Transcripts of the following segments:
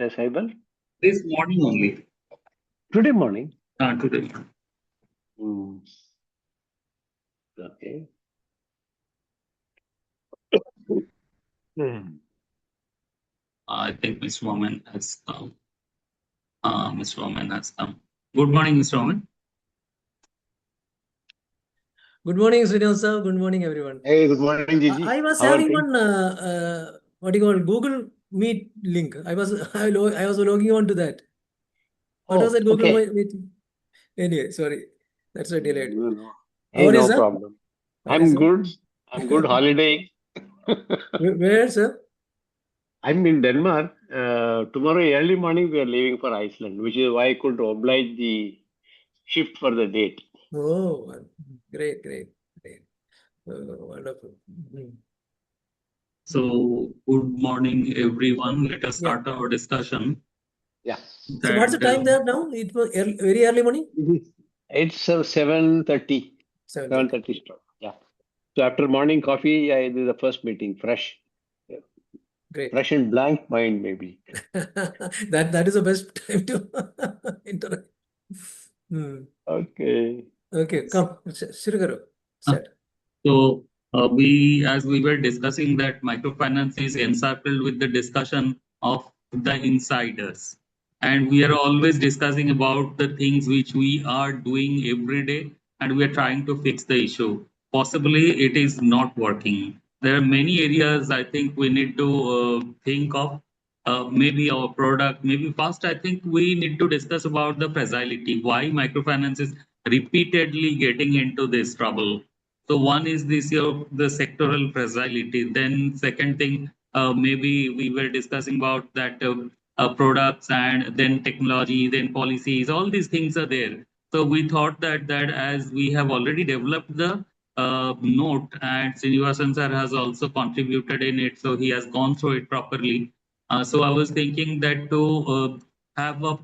Saibal? This morning only. Today morning. Today. Okay. I think Mr. Woman has come. Mr. Woman has come. Good morning, Mr. Woman. Good morning, Siddharth sir. Good morning, everyone. Hey, good morning, Gigi. I was How are having things? one what do you call Google Meet link. I was logging on to that. What was Oh, that Google okay. Meet? Anyway, sorry, that's a delayed. No. How Hey, are you, no sir? problem. How are you, I'm sir? good. I'm good. Holiday. Where, sir? I'm in Denmark. Tomorrow early morning we are leaving for Iceland, which is why I could oblige the shift for the date. Oh, great. Wonderful. So, good morning, everyone. Let us start our discussion. Yeah. So, what's the time there now? It was very early morning? It's 7:30. 7:30 start. Yeah. So after morning coffee, I do the first meeting, fresh. Great. Fresh and blank mind, maybe. that is the best time to interact. Okay. Okay, come, Sirgaru, start. So, as we were discussing that microfinance is encircled with the discussion of the insiders. And we are always discussing about the things which we are doing every day and we are trying to fix the issue. Possibly it is not working. There are many areas I think we need to think of. Maybe our product, maybe first I think we need to discuss about the fragility, why microfinance is repeatedly getting into this trouble. So one is this the sectoral fragility. Then second thing, maybe we were discussing about that products and then technology, then policies. All these things are there. So we thought that as we have already developed the note and Srinivasan sir has also contributed in it, so he has gone through it properly. So I was thinking that to have a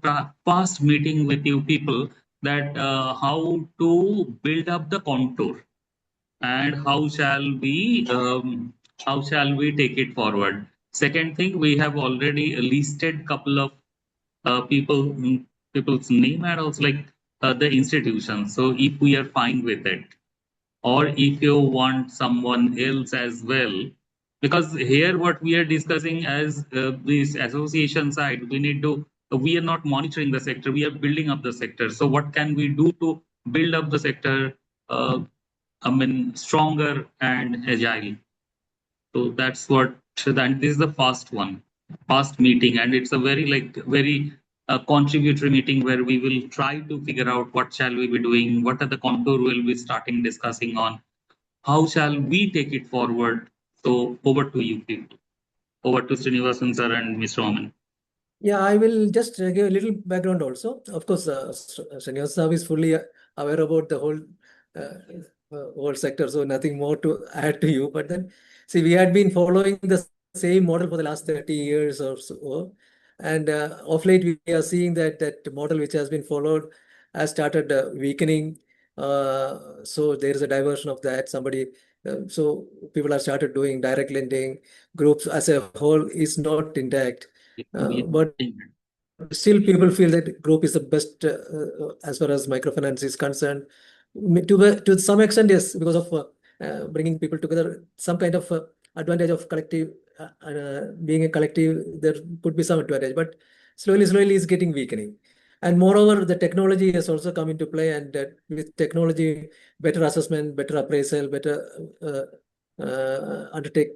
fast meeting with you people that how to build up the contour and how shall we take it forward. Second thing, we have already listed couple of people's name and also like the institutions. So if we are fine with it, or if you want someone else as well, because here what we are discussing as this association side, we are not monitoring the sector, we are building up the sector. So what can we do to build up the sector? Stronger and agile. So that's what, and this is the fast meeting, and it's a very contributory meeting where we will try to figure out what shall we be doing, what are the contour we'll be starting discussing on, how shall we take it forward. So over to you, people. Over to Srinivasan sir and Mr. Oman. Yeah, I will just give a little background also. Of course, Srinivasan is fully aware about the whole sector, so nothing more to add to you. But then, see, we had been following the same model for the last 30 years or so. And of late, we are seeing that model which has been followed has started weakening. So there is a diversion of that. So people have started doing direct lending. Groups as a whole is not intact. But still, people feel that group is the best as far as microfinance is concerned. To some extent, yes, because of bringing people together, some kind of advantage of collective, being a collective, there could be some advantage, but slowly is getting weakening. And moreover, the technology has also come into play, and with technology, better assessment, better appraisal, better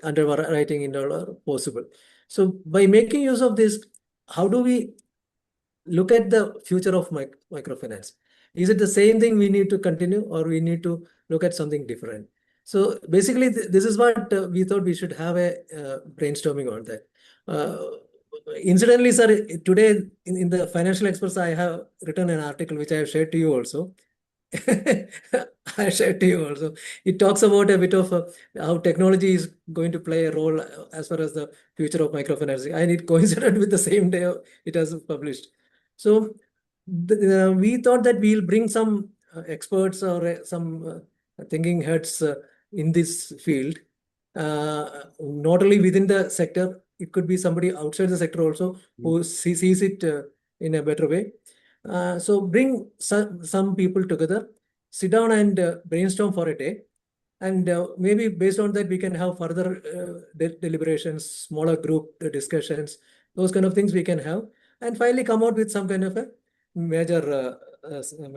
underwriting in all are possible. So by making use of this, how do we look at the future of microfinance? Is it the same thing we need to continue, or we need to look at something different? So basically, this is what we thought we should have a brainstorming on that. Incidentally, sir, today in the Financial Express, I have written an article which I have shared to you also. I shared to you also. It talks about a bit of how technology is going to play a role as far as the future of microfinancing, and it coincided with the same day it was published. So we thought that we'll bring some experts or some thinking heads in this field, not only within the sector, it could be somebody outside the sector also who sees it in a better way. So bring some people together, sit down and brainstorm for a day. And maybe based on that, we can have further deliberations, smaller group discussions, those kind of things we can have, and finally come out with some kind of a major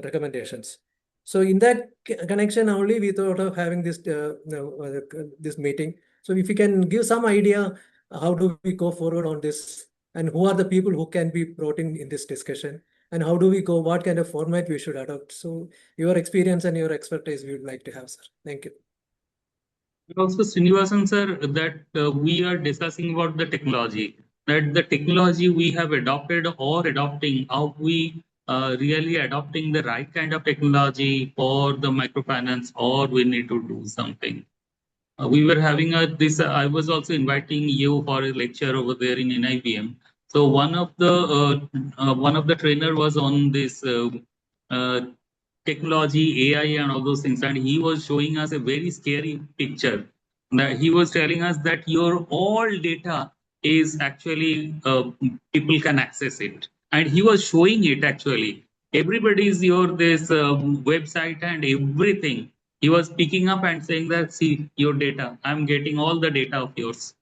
recommendations. So in that connection only, we thought of having this this meeting. So if you can give some idea, how do we go forward on this, and who are the people who can be brought in this discussion, and how do we go, what kind of format we should adopt. So your experience and your expertise we would like to have, sir. Thank you. Also, Srinivasan sir, that we are discussing about the technology, that the technology we have adopted or adopting, how we really adopting the right kind of technology for the microfinance, or we need to do something. We were having this. I was also inviting you for a lecture over there in NIBM. So one of the trainer was on this uh, technology, AI, and all those things, and he was showing us a very scary picture. That he was telling us that your all data is actually people can access it, and he was showing it actually. Everybody's your this website and everything. He was picking up and saying that, see your data, I'm getting all the data of yours.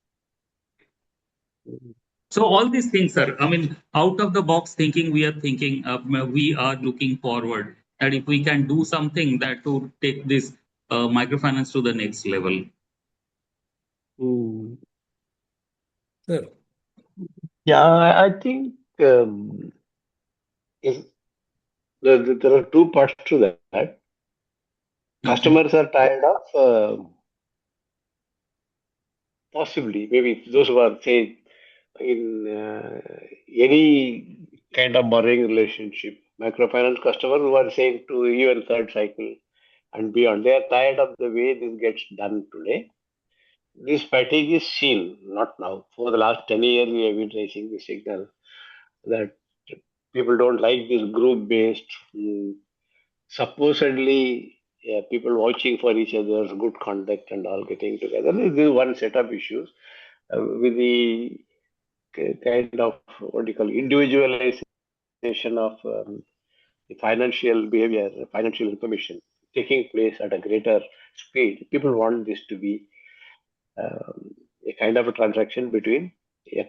So all these things are, I mean, out of the box thinking, we are thinking, we are looking forward that if we can do something that to take this microfinance to the next level. Sir. Yeah, I think if there are two parts to that. Customers are tired of possibly, maybe those who are, say, in any kind of borrowing relationship, microfinance customers who are saying to even third cycle and beyond, they are tired of the way this gets done today. This fatigue is seen, not now. For the last 10 years, we have been raising the signal that people don't like this group-based, supposedly people watching for each other's good conduct and all getting together. This is one set of issues with the kind of what do you call individualization of the financial behavior, financial information taking place at a greater speed. People want this to be a kind of a transaction between a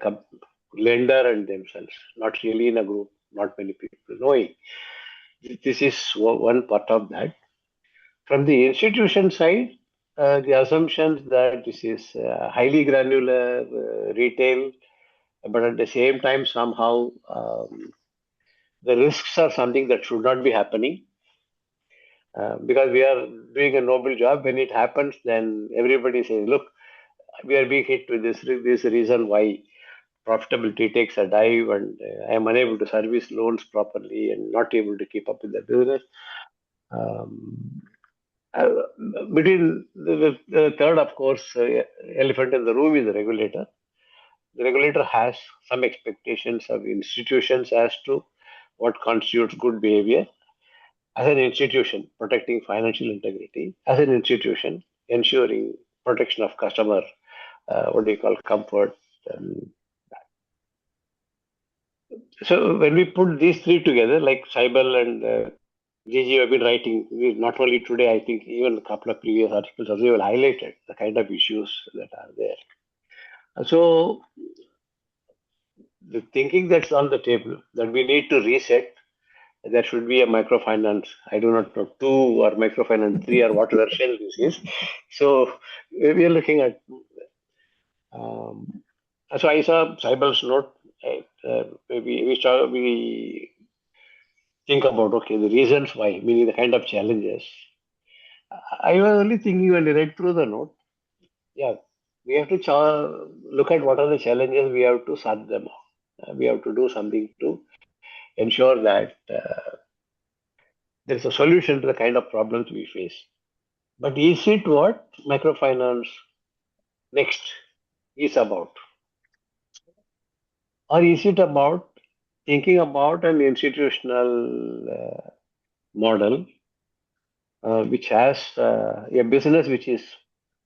lender and themselves, not really in a group, not many people knowing. This is one part of that. From the institution side, the assumptions that this is highly granular retail, but at the same time, somehow the risks are something that should not be happening because we are doing a noble job. When it happens, then everybody says, look, we are being hit with this reason why profitability takes a dive and I am unable to service loans properly and not able to keep up with the business. Uh, Between the third, of course, elephant in the room is the regulator. The regulator has some expectations of institutions as to what constitutes good behavior. As an institution, protecting financial integrity. As an institution, ensuring protection of customer, what do you call, comfort. So when we put these three together, like Saibal and Gigi have been writing, not only today, I think even a couple of previous articles also have highlighted the kind of issues that are there. So the thinking that's on the table that we need to reset, there should be a microfinance, I do not know, 2 or microfinance 3 or what version this is. So we are looking at, so I saw Saibal's note, we think about, okay, the reasons why, meaning the kind of challenges. I was only thinking when I read through the note, yeah, we have to look at what are the challenges, we have to sort them out. We have to do something to ensure that there is a solution to the kind of problems we face. But is it what microfinance next is about? Or is it about thinking about an institutional model which has a business which is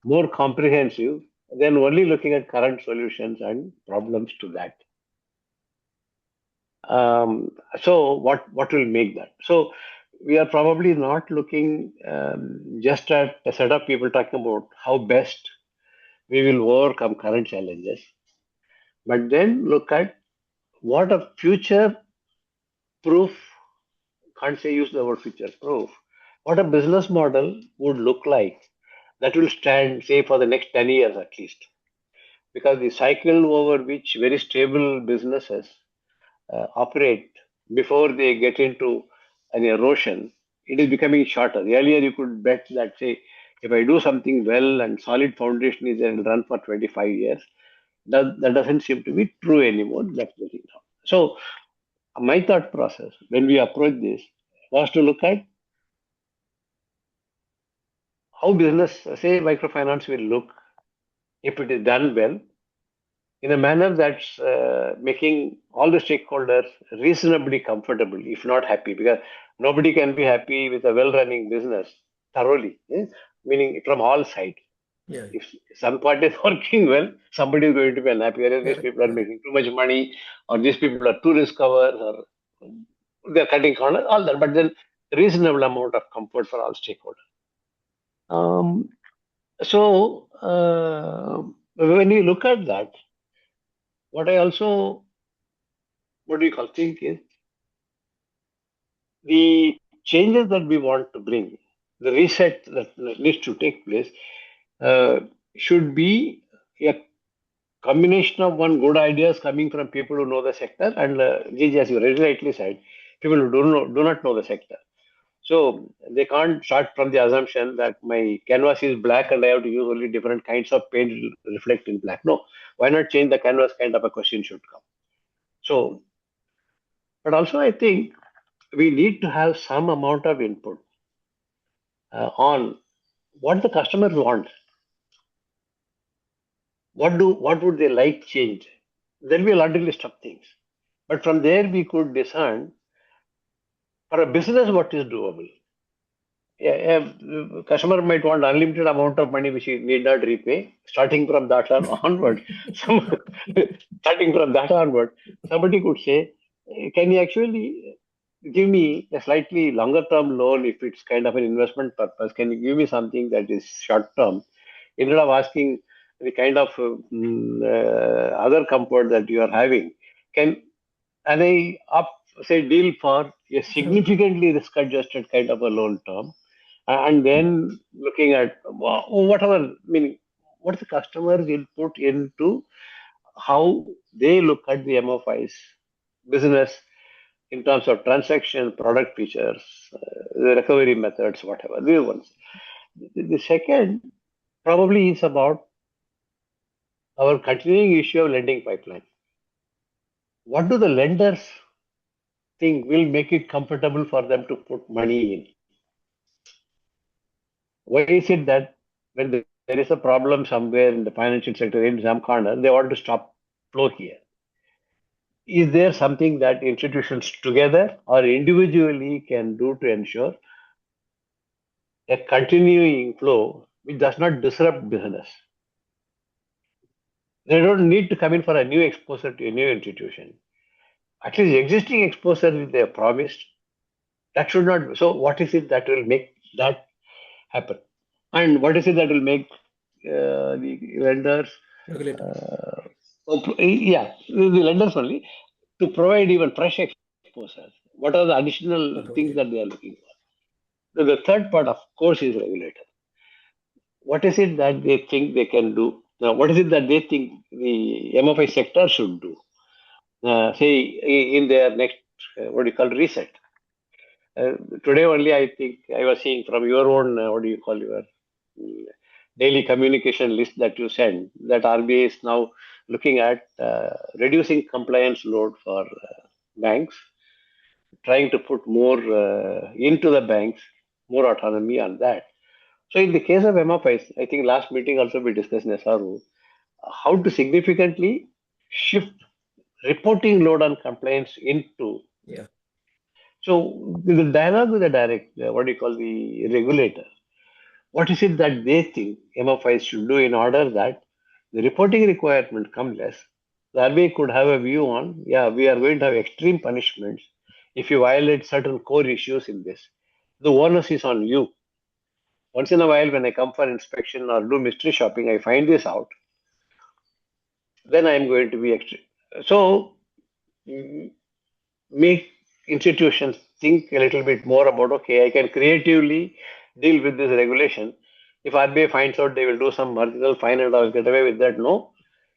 more comprehensive then only looking at current solutions and problems to that. So what will make that? So we are probably not looking just at a set of people talking about how best we will overcome current challenges, but then look at what a future proof, can't say use the word future proof, what a business model would look like that will stand, say, for the next 10 years at least. Because the cycle over which very stable businesses operate before they get into an erosion, it is becoming shorter. Earlier, you could bet that, say, if I do something well and solid foundation is there and run for 25 years, that doesn't seem to be true anymore. That's the thing now. So, my thought process when we approach this was to look at how business, say, microfinance will look if it is done well in a manner that's making all the stakeholders reasonably comfortable, if not happy, because nobody can be happy with a well-running business thoroughly, meaning from all sides. Yeah. If some part is working well, somebody is going to be unhappy. Whether these Correct. people are making too much money, or these people are too risk averse, or they're cutting corners, all that. But then reasonable amount of comfort for all stakeholders. So when you look at that, what I also, what do you call, think is the changes that we want to bring, the reset that needs to take place, uh, should be a combination of one good ideas coming from people who know the sector and, Gigi, as you rightly said, people who do not know the sector. So they can't start from the assumption that my canvas is black and I have to use only different kinds of paint to reflect in black. No, why not change the canvas? Kind of a question should come. So, but also I think we need to have some amount of input on what the customer wants. What would they like changed? There will be a laundry list of things. But from there we could discern for a business what is doable. A customer might want unlimited amount of money which he need not repay. Starting from that onward, starting from that onward, somebody could say, "Can you actually give me a slightly longer term loan if it's kind of an investment purpose? Can you give me something that is short term instead of asking the kind of other comfort that you are having? Can and I up say deal for a significantly risk adjusted kind of a loan term, and then looking at whatever, meaning what the customer will put into how they look at the MFI's business in terms of transaction, product features, the recovery methods, whatever. These ones. The second probably is about our continuing issue of lending pipeline. What do the lenders think will make it comfortable for them to put money in? Why is it that when there is a problem somewhere in the financial sector in some corner, they want to stop flow here? Is there something that institutions together or individually can do to ensure a continuing flow which does not disrupt business? They don't need to come in for a new exposure to a new institution. At least existing exposure which they have promised, that should not. So, what is it that will make that happen? And what is it that will make the lenders, Regulator. yeah, the lenders only, to provide even fresh exposures? What are the additional Control. things Yeah. that they are looking for? The third part, of course, is regulator. What is it that they think they can do? Now, what is it that they think the MFI sector should do? Say in their next, what do you call, reset. Today only, I think I was seeing from your own, what do you call, your daily communication list that you send, that RBI is now looking at reducing compliance load for banks, trying to put more into the banks, more autonomy on that. So in the case of MFIs, I think last meeting also we discussed in SRO, how to significantly shift reporting load on compliance into. Yeah. So the dialogue with the direct, what do you call, the regulator, what is it that they think MFIs should do in order that the reporting requirement come less, the RBI could have a view on, yeah, we are going to have extreme punishments if you violate certain core issues in this. The onus is on you. Once in a while, when I come for inspection or do mystery shopping, I find this out, then I am going to be extreme. So, make institutions think a little bit more about, okay, I can creatively deal with this regulation. If RBI finds out, they will do some marginal fine and I'll get away with that. No,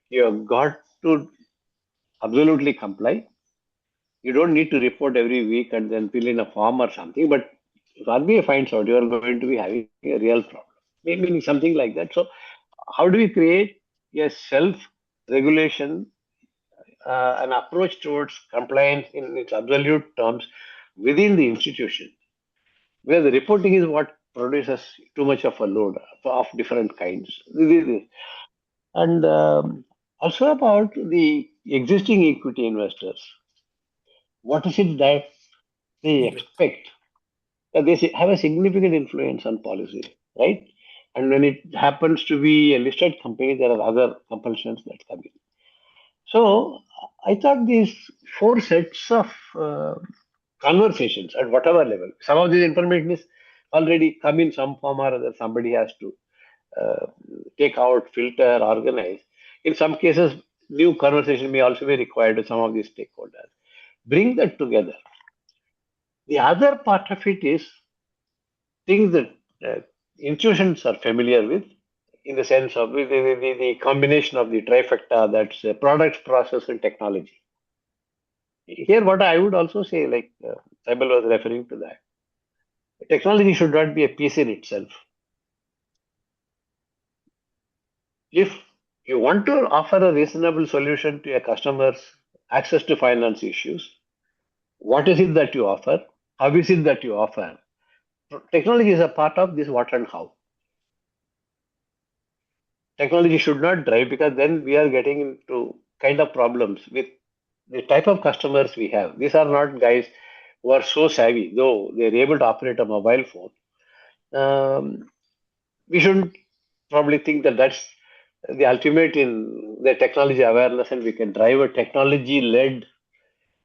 you have got to absolutely comply. You don't need to report every week and then fill in a form or something. But if RBI finds out, you are going to be having a real problem. Maybe something like that. So, how do we create a self-regulation, an approach towards compliance in its absolute terms within the institution, where the reporting is what produces too much of a load of different kinds. And also about the existing equity investors, what is it that they expect? They have a significant influence on policy, right? And when it happens to be a listed company, there are other compulsions that come in. So I thought these four sets of conversations at whatever level, some of this information is already come in some form or other. Somebody has to take out, filter, organize. In some cases, new conversation may also be required to some of these stakeholders. Bring that together. The other part of it is things that institutions are familiar with, in the sense of the combination of the trifecta, that's products, process, and technology. Here, what I would also say, like Saibal was referring to that, technology should not be a piece in itself. If you want to offer a reasonable solution to your customers' access to finance issues, what is it that you offer? How is it that you offer? Technology is a part of this what and how. Technology should not drive, because then we are getting into kind of problems with the type of customers we have. These are not guys who are so savvy, though they're able to operate a mobile phone. We shouldn't probably think that that's the ultimate in the technology awareness and we can drive a technology led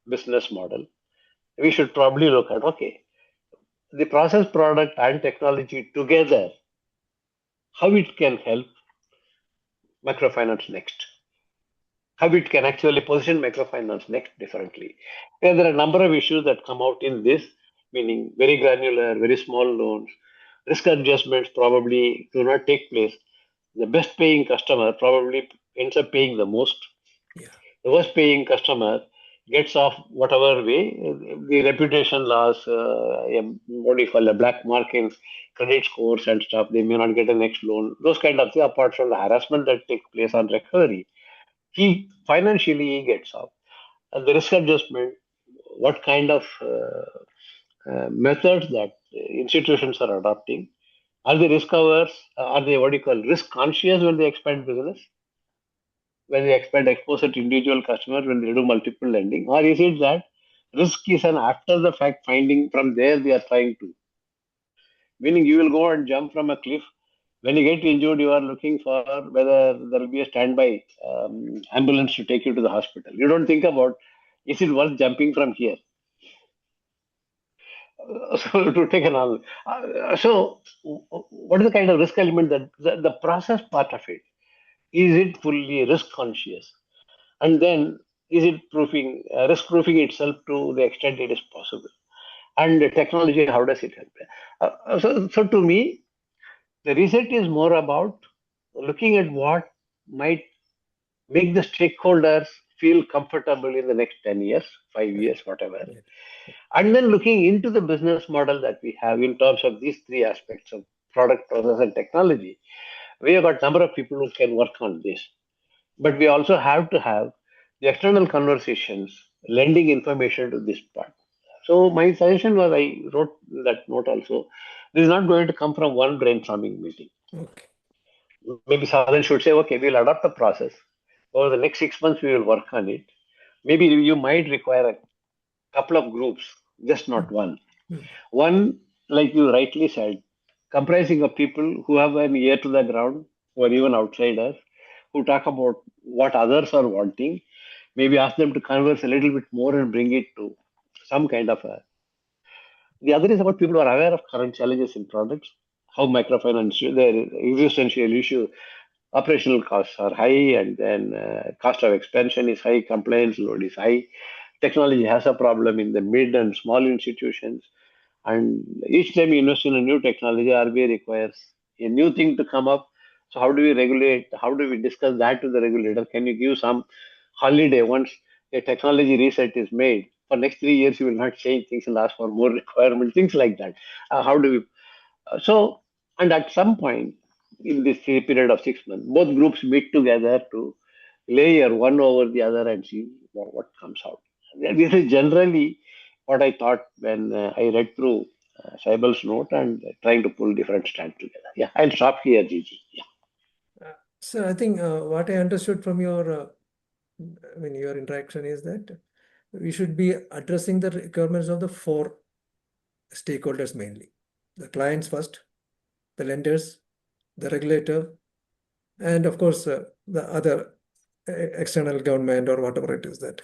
business model. We should probably look at, okay, the process, product, and technology together, how it can help microfinance next, how it can actually position microfinance next differently. And there are a number of issues that come out in this, meaning very granular, very small loans, risk adjustments probably do not take place. The best paying customer probably ends up paying the most. Yeah. The worst paying customer gets off whatever way. The reputation loss, what do you call a black mark in credit scores and stuff, they may not get a next loan. Those kind of things, apart from the harassment that takes place on recovery, he financially gets off. And the risk adjustment, what kind of methods that institutions are adopting? Are they risk averse? Are they what do you call risk conscious when they expand business? When they expand exposure to individual customers, when they do multiple lending? Or is it that risk is an after the fact finding, from there they are trying to? Meaning you will go and jump from a cliff. When you get injured, you are looking for whether there will be a standby ambulance to take you to the hospital. You don't think about, is it worth jumping from here? So to take another. So what is the kind of risk element that the process part of it? Is it fully risk conscious? And then is it risk proofing itself to the extent it is possible? And the technology, how does it help? So to me, the research is more about looking at what might make the stakeholders feel comfortable in the next 10 years, 5 years, whatever. And then looking into the business model that we have in terms of these three aspects of product, process, and technology. We have got a number of people who can work on this. But we also have to have the external conversations, lending information to this part. So my suggestion was, I wrote that note also, this is not going to come from one brainstorming meeting. Okay. Maybe someone should say, okay, we'll adopt the process. Over the next 6 months, we will work on it. Maybe you might require a couple of groups, just not one. One, like you rightly said, comprising of people who have an ear to the ground, who are even outsiders, who talk about what others are wanting. Maybe ask them to converse a little bit more and bring it to some kind of a. The other is about people who are aware of current challenges in products, how microfinance, their existential issue, operational costs are high, and then cost of expansion is high, compliance load is high. Technology has a problem in the mid and small institutions. And each time you invest in a new technology, RBI requires a new thing to come up. So how do we regulate? How do we discuss that to the regulator? Can you give some holiday once a technology reset is made? For next 3 years, you will not change things and ask for more requirements, things like that. How do we? And at some point in this period of 6 months, both groups meet together to layer one over the other and see what comes out. This is generally what I thought when I read through Saibal's note and trying to pull different strands together. Yeah, I'll stop here, Gigi. Yeah. So I think what I understood from your your interaction is that we should be addressing the requirements of the four stakeholders mainly: the clients first, the lenders, the regulator, and of course the other external government or whatever it is that.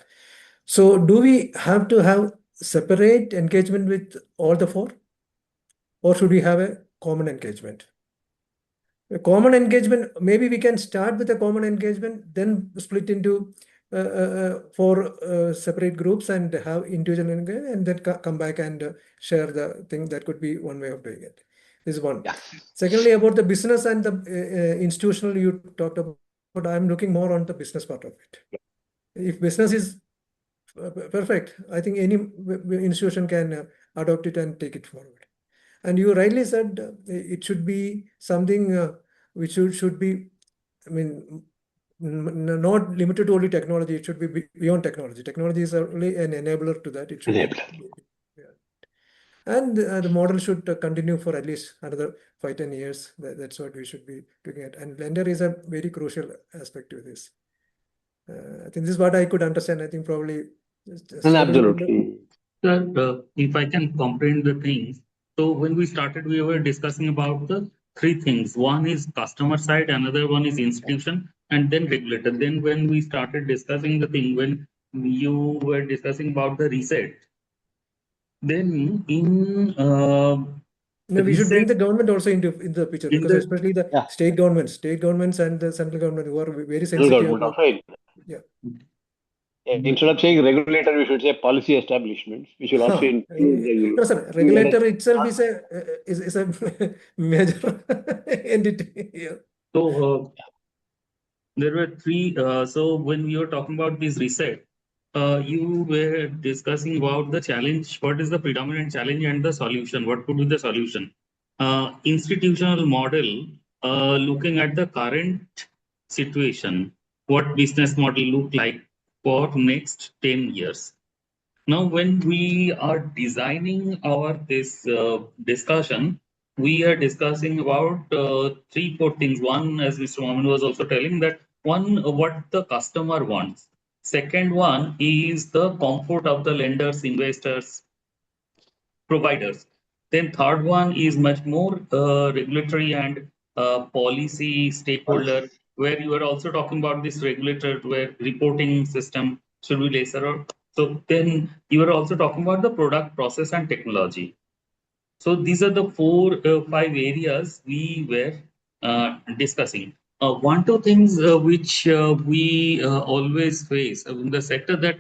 So do we have to have separate engagement with all the four, or should we have a common engagement? A common engagement, maybe we can start with a common engagement, then split into four separate groups and have individual engagement, and then come back and share the thing. That could be one way of doing it. This is one. Yeah. Secondly, about the business and the institutional you talked about, I'm looking more on the business part of it. If business is perfect, I think any institution can adopt it and take it forward. And you rightly said it should be something which should be, not limited to only technology. It should be beyond technology. Technology is only an enabler to that. It should be. Yeah. And the model should continue for at least another 5-10 years. That's what we should be looking at. And lender is a very crucial aspect to this. I think this is what I could understand. I think probably. Absolutely. Sir, if I can comprehend the things, so when we started, we were discussing about the three things. One is customer side, another one is institution, and then regulator. Then when we started discussing the thing, when you were discussing about the reset, then in No, we should bring reset the government also into the picture, in because the especially the Yeah. state governments and the central government who are very Central sensitive government about. also. Yeah. Instead of saying regulator, we should say policy establishments, which will also include No, sir. Regulator itself is a major entity here. so there were three. So when we were talking about this reset, you were discussing about the challenge. What is the predominant challenge and the solution? What could be the solution? Institutional model, looking at the current situation, what business model look like for next 10 years. Now, when we are designing our this discussion, we are discussing about three, four things. One, as Mr. Mohammed was also telling, that one, what the customer wants. Second one is the comfort of the lenders, investors, providers. Then third one is much more regulatory and policy stakeholder, where you are also talking about this regulator, where reporting system should be lesser. So then you are also talking about the product, process, and technology. So these are the four, five areas we were discussing. One, two things which we always face in the sector, that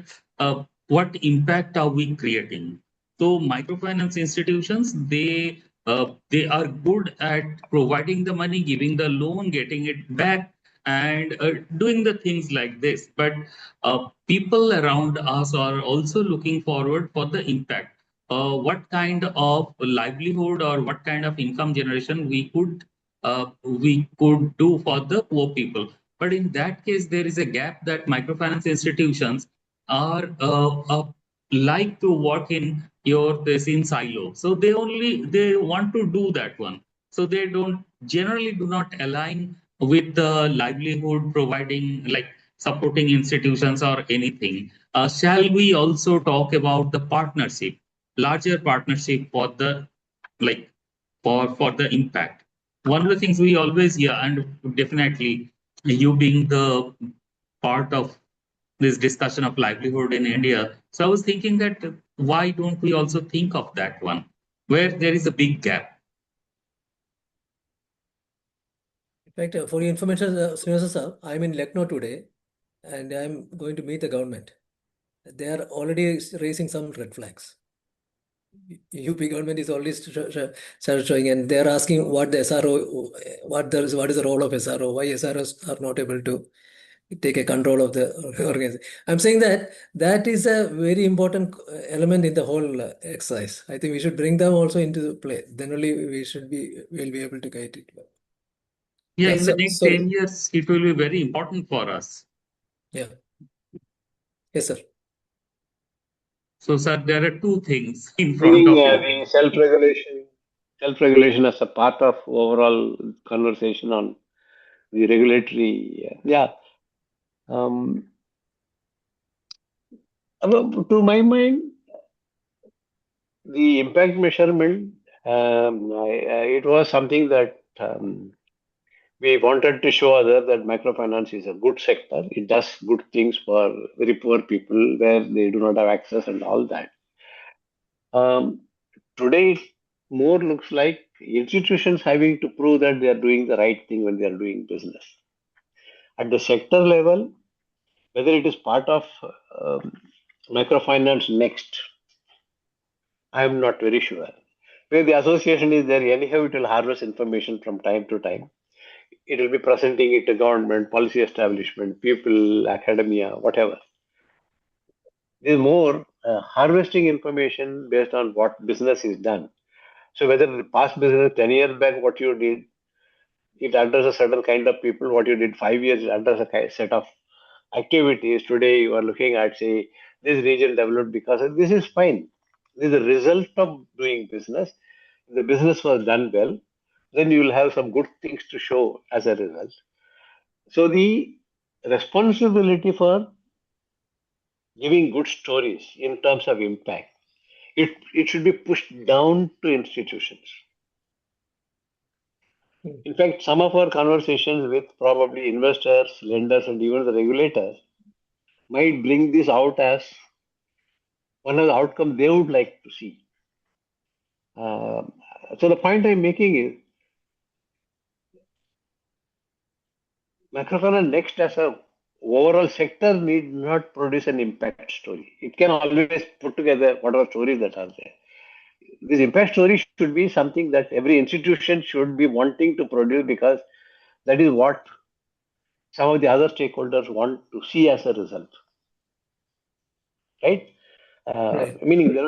what impact are we creating? So microfinance institutions, they are good at providing the money, giving the loan, getting it back, and doing the things like this. But people around us are also looking forward for the impact. What kind of livelihood or what kind of income generation we could do for the poor people. But in that case, there is a gap that microfinance institutions are like to work in your this in silo. So they want to do that one. So they don't generally do not align with the livelihood providing, like supporting institutions or anything. Shall we also talk about the partnership, larger partnership for the, like, for the impact? One of the things we always hear, and definitely you being the part of this discussion of livelihood in India. So I was thinking that why don't we also think of that one, where there is a big gap? In fact, for your information, Srinivasa sir, I'm in Lucknow today and I'm going to meet the government. They are already raising some red flags. UP government is already started showing, and they are asking what the SRO, what is the role of SRO, why SROs are not able to take a control of the organization. I'm saying that that is a very important element in the whole exercise. I think we should bring them also into the play. Then only we'll be able to guide it. Yeah, Yeah, in the so next 10 sorry. years, it will be very important for us. Yeah. Yes, sir. So, sir, there are two things in front Meaning of you. the self-regulation as a part of overall conversation on the regulatory. Yeah. Um, to my mind, the impact measurement, it was something that we wanted to show others that microfinance is a good sector. It does good things for very poor people where they do not have access and all that. Um, Today, it more looks like institutions having to prove that they are doing the right thing when they are doing business. At the sector level, whether it is part of um, microfinance next, I am not very sure. Where the association is there, anyhow, it will harvest information from time to time. It will be presenting it to government, policy establishment, people, academia, whatever. There's more harvesting information based on what business is done. So whether the past business 10 years back, what you did, it addresses a certain kind of people. What you did 5 years, it addresses a set of activities. Today you are looking at, say, this region developed because of this is fine. This is a result of doing business. If the business was done well, then you will have some good things to show as a result. So the responsibility for giving good stories in terms of impact, it should be pushed down to institutions. In fact, some of our conversations with probably investors, lenders, and even the regulators might bring this out as one of the outcomes they would like to see. Uh, so the point I'm making is microfinance next as a overall sector need not produce an impact story. It can always put together whatever stories that are there. This impact story should be something that every institution should be wanting to produce because that is what some of the other stakeholders want to see as a result, right? Right. Meaning there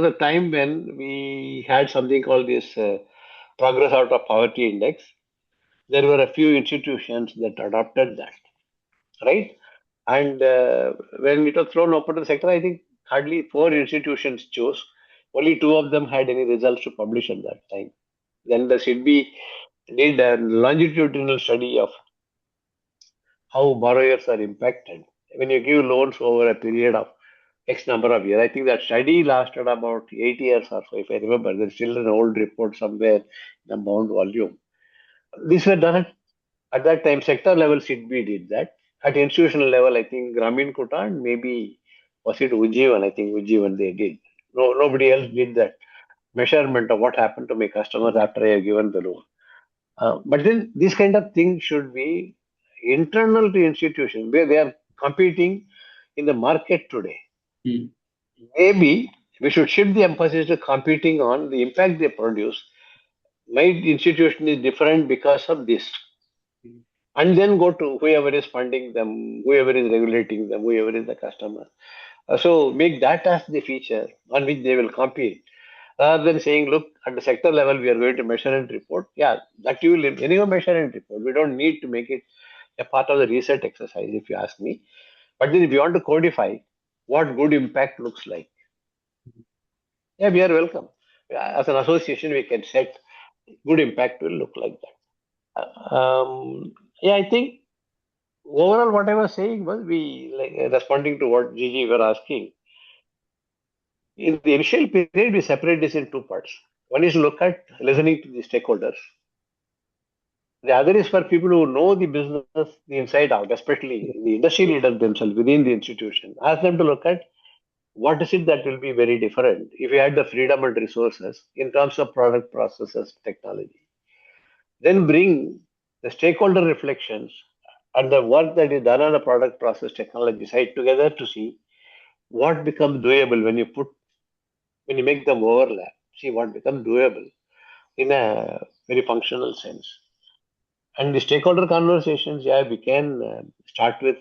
was a time when we had something called this progress out of poverty index. There were a few institutions that adopted that, right? And when it was thrown open to the sector, I think hardly four institutions chose. Only two of them had any results to publish at that time. Then the SIDBI did a longitudinal study of how borrowers are impacted when you give loans over a period of X number of years. I think that study lasted about 8 years or so, if I remember. There's still an old report somewhere in a bound volume. These were done at that time, sector level, SIDBI did that. At institutional level, I think Grameen Kota and maybe was it Ujjivan? I think Ujjivan they did. No, nobody else did that measurement of what happened to my customers after I have given the loan. But then this kind of thing should be internal to institutions where they are competing in the market today. Hmm. Maybe we should shift the emphasis to competing on the impact they produce. My institution is different because of this. And then go to whoever is funding them, whoever is regulating them, whoever is the customer. So make that as the feature on which they will compete. Rather than saying, look, at the sector level, we are going to measure and report. Yeah, that you will anyway measure and report. We don't need to make it a part of the research exercise, if you ask me. But then if you want to codify what good impact looks like, yeah, we are welcome. As an association, we can set good impact will look like that. Yeah, I think overall what I was saying was we like responding to what Gigi were asking. In the initial period, we separate this in two parts. One is look at listening to the stakeholders. The other is for people who know the business the inside out, especially the industry leaders themselves within the institution. Ask them to look at what is it that will be very different if you had the freedom and resources in terms of product processes, technology. Then bring the stakeholder reflections and the work that is done on the product process technology side together to see what becomes doable when you make them overlap. See what becomes doable in a very functional sense. And the stakeholder conversations, yeah, we can start with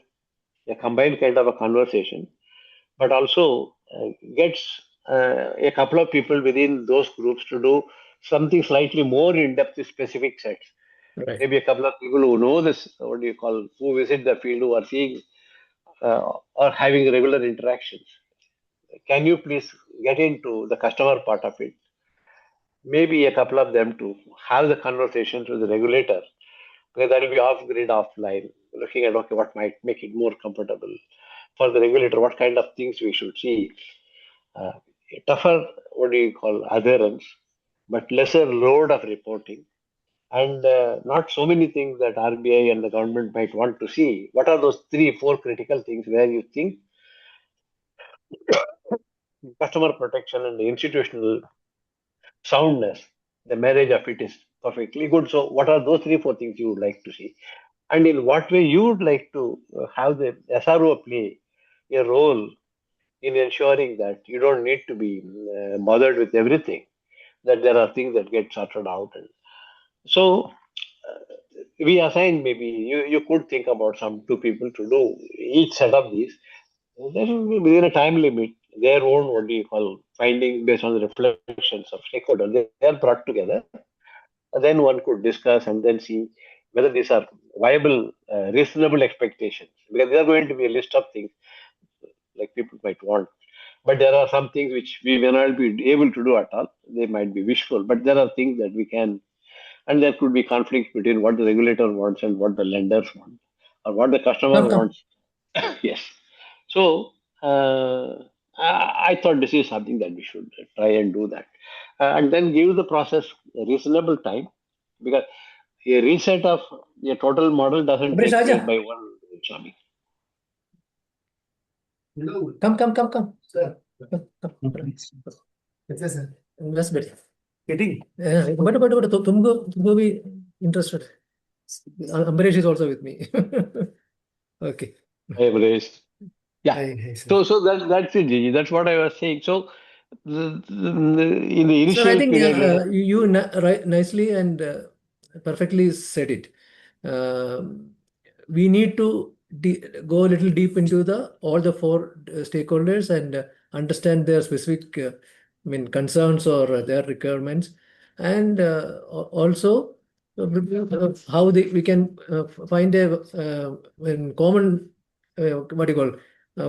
a combined kind of a conversation, but also gets a couple of people within those groups to do something slightly more in depth with specific sets. Right. Maybe a couple of people who know this, what do you call, who visit the field, who are seeing or having regular interactions. Can you please get into the customer part of it? Maybe a couple of them to have the conversations with the regulator, because that will be off grid, offline, looking at okay, what might make it more comfortable for the regulator, what kind of things we should see. Uh, Tougher, what do you call, adherence, but lesser load of reporting, and not so many things that RBI and the government might want to see. What are those three, four critical things where you think customer protection and the institutional soundness, the marriage of it is perfectly good? So, what are those three, four things you would like to see? And in what way you would like to have the SRO play a role in ensuring that you don't need to be bothered with everything, that there are things that get sorted out. And so we assign, maybe you could think about some two people to do each set of these. There will be within a time limit, their own, what do you call, findings based on the reflections of stakeholders. They are brought together. And then one could discuss and then see whether these are viable, reasonable expectations. Because there are going to be a list of things like people might want. But there are some things which we may not be able to do at all. They might be wishful, but there are things that we can, and there could be conflicts between what the regulator wants and what the lenders want, or what the customer Come, come. wants. Yes. So I thought this is something that we should try and do that, and then give the process a reasonable time, because a reset of a total model doesn't Ambrish take place Raja, by one Swami. come. Sir. Come. Yes, sir. Best bet. Getting. But तुमको भी interested. Ambrish is also with me. Okay. Hey, Brace. Yeah. Hi, sir. So that's it, Gigi. That's what I was saying. So in the Sir, I initial think period, you nicely and perfectly said it. We need to go a little deep into all the four stakeholders and understand their specific, concerns or their requirements, and also how we can find a common, what do you call,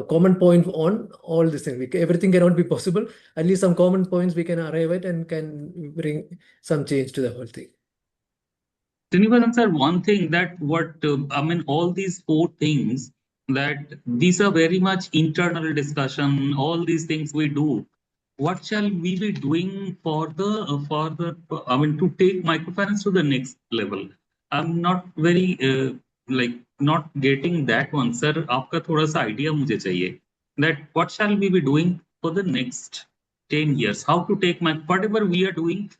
common point on all these things. Everything cannot be possible. At least some common points we can arrive at and can bring some change to the whole thing. Srinivasan sir, one thing that all these four things, that these are very much internal discussion. All these things we do. What shall we be doing to take microfinance to the next level? I'm not very not getting that one, sir. आपका थोड़ा सा idea मुझे चाहिए that what shall we be doing for the next 10 years? How to take whatever we are doing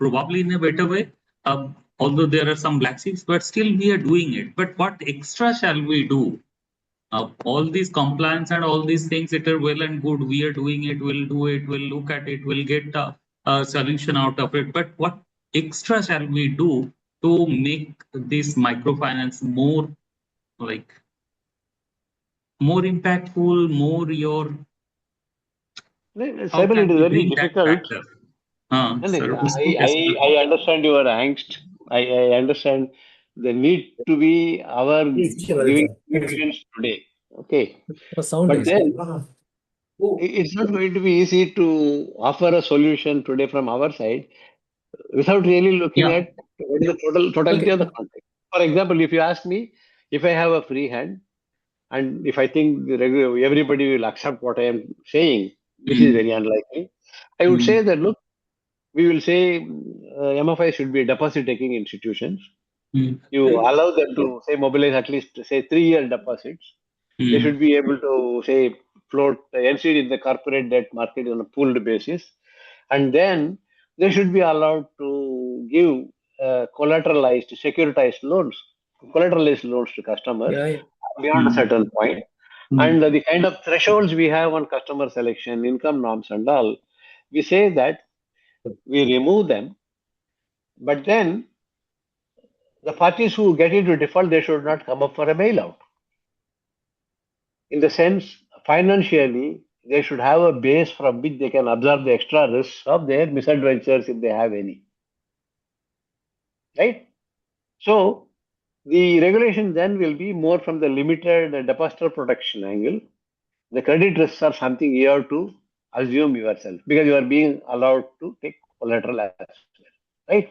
probably in a better way. Although there are some black sheeps, but still we are doing it. But what extra shall we do? All these compliance and all these things, it are well and good. We are doing it. We'll do it. We'll look at it. We'll get a solution out of it. But what extra shall we do to make this microfinance more impactful, more your how Saibal, it can is we very bring that difficult. factor? And Sir, I understand your angst. I understand the need to be our giving solutions today. Okay. Sound But is. then it's not going to be easy to offer a solution today from our side without really looking yeah. at what is the totality Okay. of the context. For example, if you ask me if I have a free hand and if I think everybody will accept what I am saying, which is Mm, very unlikely, I would mm, say that look, we will say MFI should be deposit taking institutions. You allow them to say mobilize at least say 3-year deposits. They should be able to say float NCD in the corporate debt market on a pooled basis, and then they should be allowed to give collateralized, securitized loans, collateralized loans to customers Yeah, yeah. beyond a certain point. And the kind of thresholds we have on customer selection, income norms, and all, we say that we remove them, but then the parties who get into default, they should not come up for a bailout. In the sense, financially, they should have a base from which they can absorb the extra risks of their misadventures if they have any. Right? So, the regulation then will be more from the limited depositor protection angle. The credit risks are something you have to assume yourself because you are being allowed to take collateral as well. Right?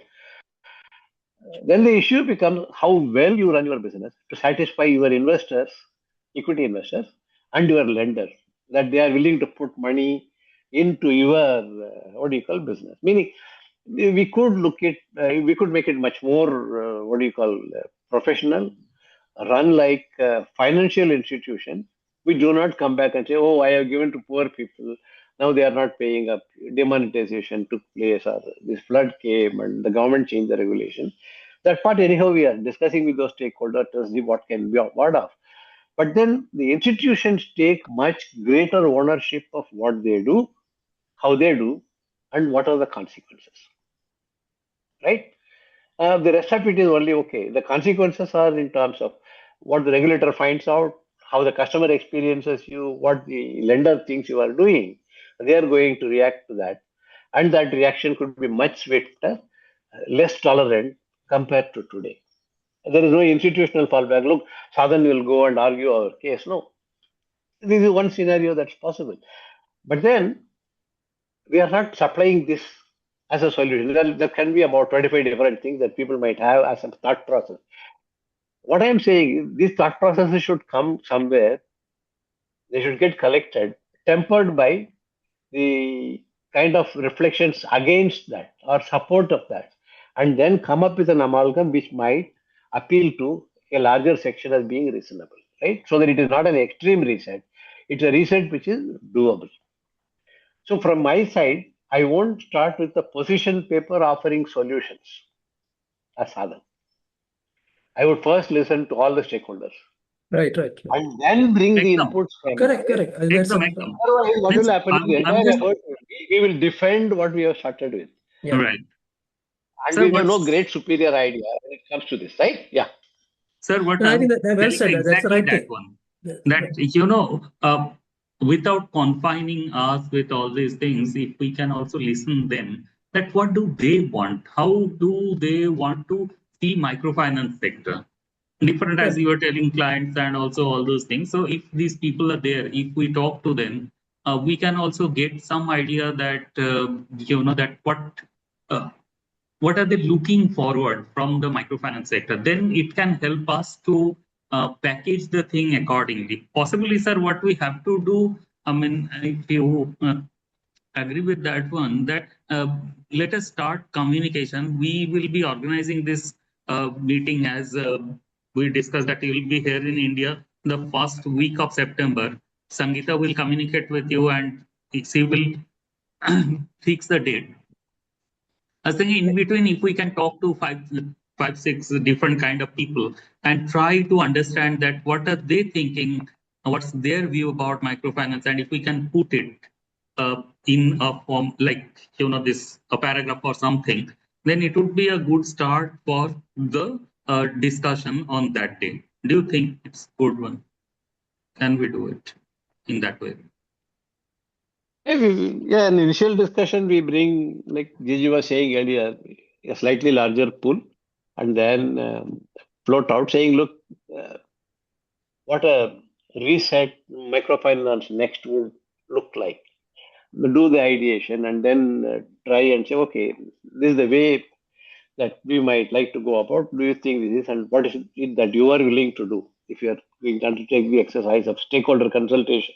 Then the issue becomes how well you run your business to satisfy your investors, equity investors, and your lenders that they are willing to put money into your what do you call business. Meaning, we could look at we could make it much more what do you call professional, run like a financial institution. We do not come back and say, "Oh, I have given to poor people. Now they are not paying up." Demonetization took place, or this flood came, and the government changed the regulation. That part, anyhow, we are discussing with those stakeholders to see what can be what of. But then the institutions take much greater ownership of what they do, how they do, and what are the consequences. Right? The rest of it is only okay. The consequences are in terms of what the regulator finds out, how the customer experiences you, what the lender thinks you are doing. They are going to react to that. And that reaction could be much swifter, less tolerant compared to today. There is no institutional fallback. Look, Sadhan will go and argue our case. No. This is one scenario that's possible. But then we are not supplying this as a solution. There can be about 25 different things that people might have as a thought process. What I'm saying is these thought processes should come somewhere, they should get collected, tempered by the kind of reflections against that or support of that, and then come up with an amalgam which might appeal to a larger section as being reasonable, right? So that it is not an extreme reset, it's a reset which is doable. So from my side, I won't start with the position paper offering solutions as Sadhan. I would first listen to all the stakeholders Right, right, right. and then bring the Make them. inputs from Correct, there. correct. Make That's them. a, Make them. Otherwise, what Means will happen is the I'm entire just effort will be, we will defend what we have started with. yeah. right. And Sir, we have no what's great superior idea when it comes to this, right? Yeah. sir? What No, I think I'm that well telling said. That's the exactly right that thing. one. Yeah, That without confining us with all these things, if we can also listen them, that what do they want? How do they want to see microfinance sector? Different as right. you were telling clients and also all those things. So if these people are there, if we talk to them, we can also get some idea that that uh, what are they looking forward from the microfinance sector. Then it can help us to package the thing accordingly. Possibly, sir, what we have to do. I mean, if you agree with that one, that let us start communication. We will be organizing this meeting as we discussed that you will be here in India the first week of September. Sangeeta will communicate with you and she will fix the date. I was thinking in between, if we can talk to five, six different kind of people and try to understand that what are they thinking, what's their view about microfinance, and if we can put it in a form like this a paragraph or something, then it would be a good start for the discussion on that day. Do you think it's good one? Can we do it in that way? Yeah, in initial discussion, we bring, like Gigi was saying earlier, a slightly larger pool and then float out saying, look, uh, what a reset microfinance next would look like. Do the ideation and then try and say, okay, this is the way that we might like to go about. Do you think this is, and what is it that you are willing to do? If you are going to undertake the exercise of stakeholder consultation,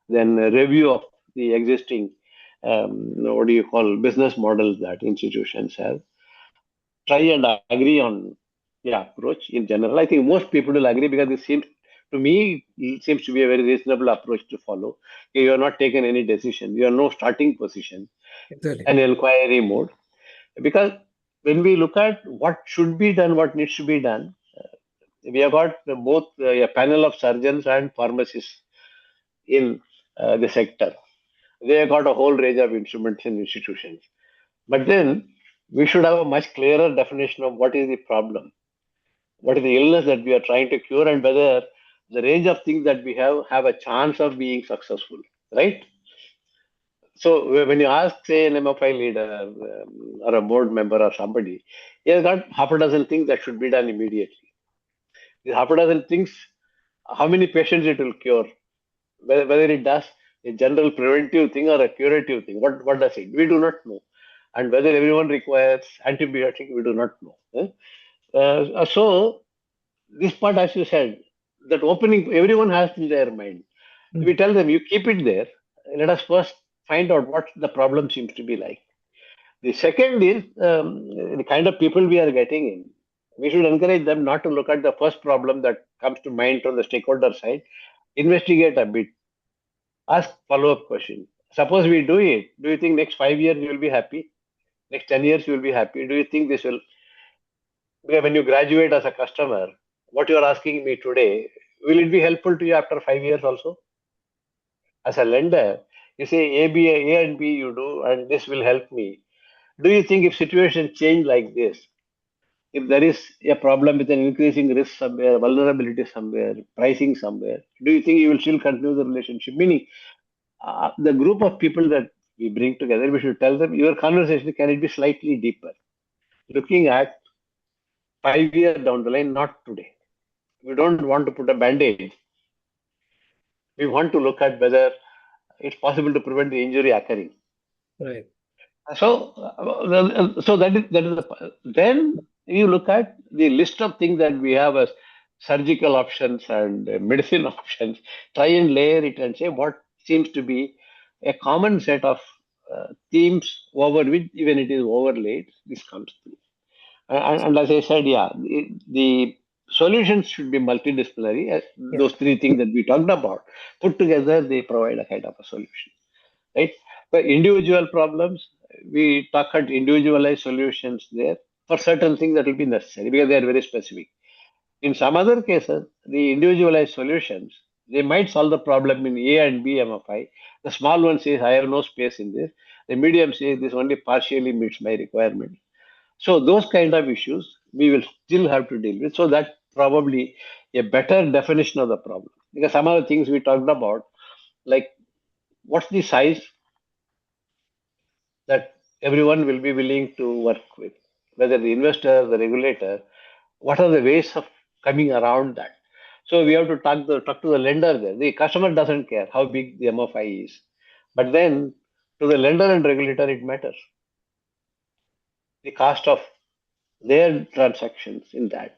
then a review of the existing what do you call, business models that institutions have. Try and agree on the approach in general. I think most people will agree because it seems to me it seems to be a very reasonable approach to follow. You have not taken any decision. You have no starting position, Exactly. an inquiry mode. Because when we look at what should be done, what needs to be done, we have got both a panel of surgeons and pharmacists in the sector. They have got a whole range of instruments and institutions. But then we should have a much clearer definition of what is the problem, what is the illness that we are trying to cure, and whether the range of things that we have a chance of being successful, right? So when you ask, say, an MFI leader or a board member or somebody, he has got half a dozen things that should be done immediately. These half a dozen things, how many patients it will cure, whether it does a general preventive thing or a curative thing. What does it? We do not know. And whether everyone requires antibiotic, we do not know. So this part, as you said, that opening, everyone has in their mind. We tell them, you keep it there. Let us first find out what the problem seems to be like. The second is the kind of people we are getting in. We should encourage them not to look at the first problem that comes to mind from the stakeholder side. Investigate a bit. Ask follow-up questions. Suppose we do it. Do you think next 5 years you will be happy? Next 10 years you will be happy? Do you think this will? Because when you graduate as a customer, what you are asking me today, will it be helpful to you after 5 years also? As a lender, you say A and B you do, and this will help me. Do you think if situation change like this, if there is a problem with an increasing risk somewhere, vulnerability somewhere, pricing somewhere, do you think you will still continue the relationship? Meaning, the group of people that we bring together, we should tell them your conversation can it be slightly deeper, looking at 5 years down the line, not today. We don't want to put a band-aid. We want to look at whether it's possible to prevent the injury occurring. Right. So then you look at the list of things that we have as surgical options and medicine options. Try and layer it and say what seems to be a common set of themes over which even it is overlaid. This comes through. And as I said, yeah, the solutions should be multidisciplinary. Yeah. Those three things that we talked about put together, they provide a kind of a solution, right? For individual problems, we talk at individualized solutions there for certain things that will be necessary because they are very specific. In some other cases, the individualized solutions, they might solve the problem in A and B MFI. The small one says, I have no space in this. The medium says, this only partially meets my requirement. So those kind of issues we will still have to deal with. So that probably a better definition of the problem. Because some of the things we talked about, like what's the size that everyone will be willing to work with, whether the investor, the regulator, what are the ways of coming around that? So we have to talk to the lender there. The customer doesn't care how big the MFI is. But then to the lender and regulator, it matters. The cost of their transactions in that.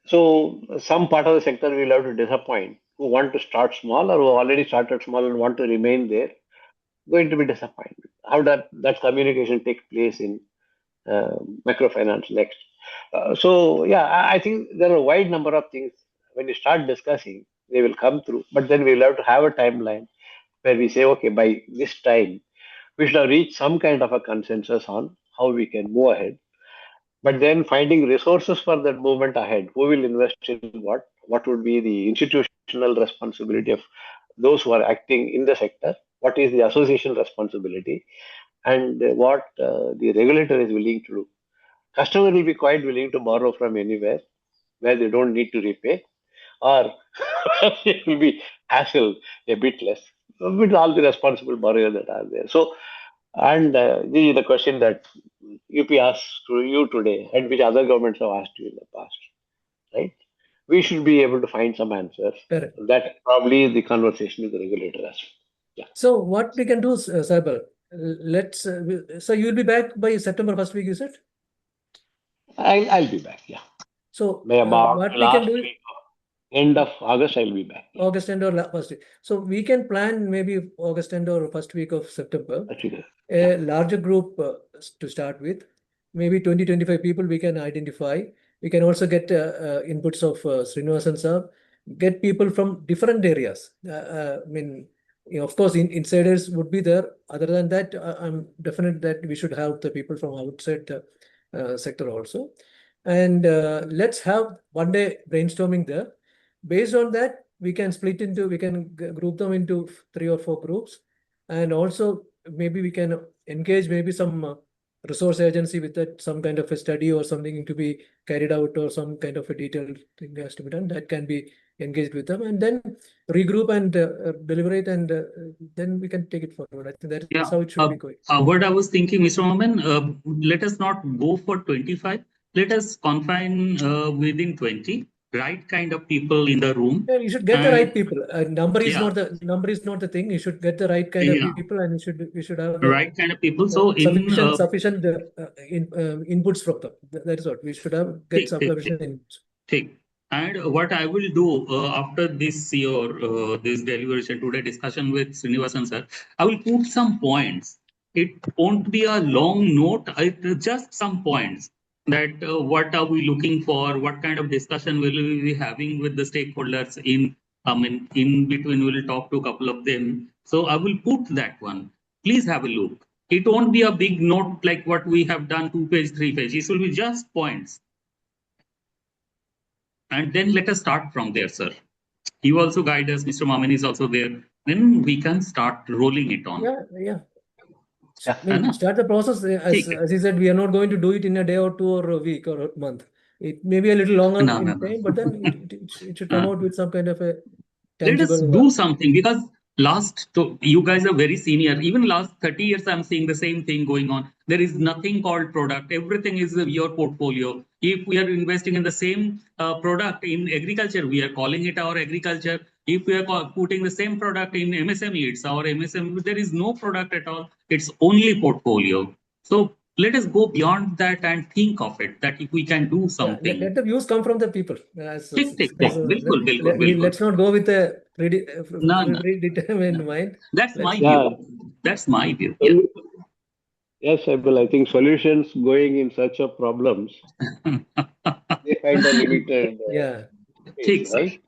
So some part of the sector will have to disappoint who want to start small or who already started small and want to remain there, going to be disappointed. How that communication takes place in microfinance next. So yeah, I think there are a wide number of things. When you start discussing, they will come through. But then we'll have to have a timeline where we say, okay, by this time, we should have reached some kind of a consensus on how we can move ahead. But then finding resources for that movement ahead, who will invest in what would be the institutional responsibility of those who are acting in the sector, what is the association responsibility, and what the regulator is willing to do. Customer will be quite willing to borrow from anywhere where they don't need to repay, or it will be hassle a bit less with all the responsible borrowers that are there. So, and this is the question that UP asked to you today, and which other governments have asked you in the past, right? We should be able to find some answers. Correct. That probably is the conversation with the regulator as well. Yeah. So what we can do, Saibal, let's. So you will be back by September first week, you said? I'll be back. Yeah. So May about what we can last do. week. End of August, I'll be back. August end or first week. So we can plan maybe August end or first week of September. Actually, A larger group to start with, maybe 20-25 people we can identify. We can also get inputs of Srinivasan sir, get people from different areas. I mean, of course, insiders would be there. Other than that, I'm definite that we should have the people from outside the sector also. And let's have one day brainstorming there. Based on that, we can group them into 3 or 4 groups. And also, maybe we can engage maybe some resource agency with that, some kind of a study or something to be carried out, or some kind of a detailed thing has to be done that can be engaged with them, and then regroup and deliberate, and then we can take it forward. I think that's how it should be going. What I was thinking, Mr. Mohammed, let us not go for 25. Let us confine within 20. Right kind of people in the room. Yeah, you should get the right people. Number is not the thing. You should get the right kind of people, and we should have the right kind of people. So sufficient inputs from them. That is what we should have. Get sufficient inputs. Take. And what I will do after this this deliberation today discussion with Srinivasan sir, I will put some points. It won't be a long note. Just some points that what are we looking for, what kind of discussion will we be having with the stakeholders in between we will talk to a couple of them. So I will put that one. Please have a look. It won't be a big note like what we have done, 2 page, 3 pages. It will be just points. And then let us start from there, sir. You also guide us. Mr. Maman is also there. Then we can start rolling it on. Yeah. Start the process. As he said, we are not going to do it in a day or 2 or a week or a month. It may be a little longer in time, but then it should come out with some kind of a tangible. Let us do something, because you guys are very senior. Even last 30 years, I'm seeing the same thing going on. There is nothing called product. Everything is your portfolio. If we are investing in the same product in agriculture, we are calling it our agriculture. If we are putting the same product in MSME, it's our MSME. There is no product at all. It's only portfolio. So let us go beyond that and think of it, that if we can do something. Let the views come from the people. Let's not go with a predetermined mind. That's my view. That's my view. Yes, I think solutions going in search of problems, they find a limited space, right?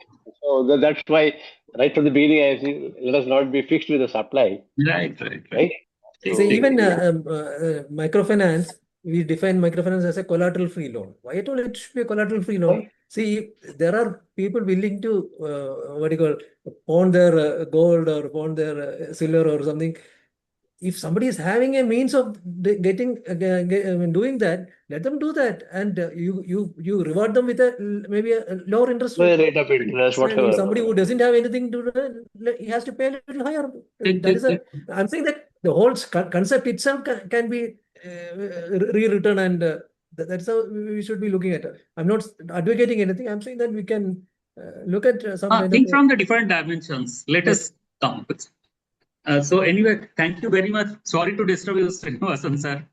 So that's why right from the beginning I say, let us not be fixed with the supply. Right. So even microfinance, we define microfinance as a collateral-free loan. Why at all it should be a collateral-free loan? See, there are people willing to pawn their gold or pawn their silver or something. If somebody is having a means of doing that, let them do that, and you reward them with maybe a lower interest rate of interest, whatever. Somebody who doesn't have anything to do, he has to pay a little higher. I'm saying that the whole concept itself can be rewritten, and that's how we should be looking at it. I'm not advocating anything. I'm saying that we can look at some think from the different dimensions. Let us come. So anyway, thank you very much. Sorry to disturb you, Srinivasan sir.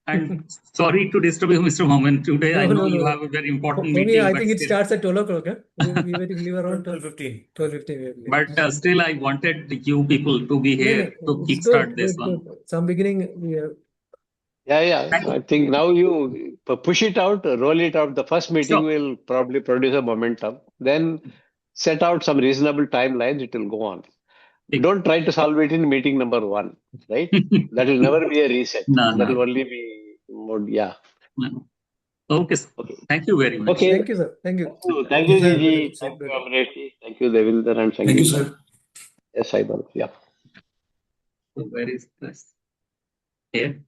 And sorry to disturb you, Mr. Mohammed. Today, I know you have a very important meeting. I think it starts at 12 o'clock. We were to leave around 12:15. 12:15. But still, I wanted you people to be here to kickstart this one. Some beginning. Yeah. I think now you push it out, roll it out. The first meeting will probably produce a momentum. Then set out some reasonable timelines. It will go on. Don't try to solve it in meeting number 1, right? That will never be a reset. That will only be more, Okay, sir. Thank you very much. Okay. Thank you, sir. Thank you. Thank you, Gigi. Thank you, Amresh. Thank you, Devinder and Sangeeta. Thank you, sir. Yes, Saibal. Yeah. So where is this? Here.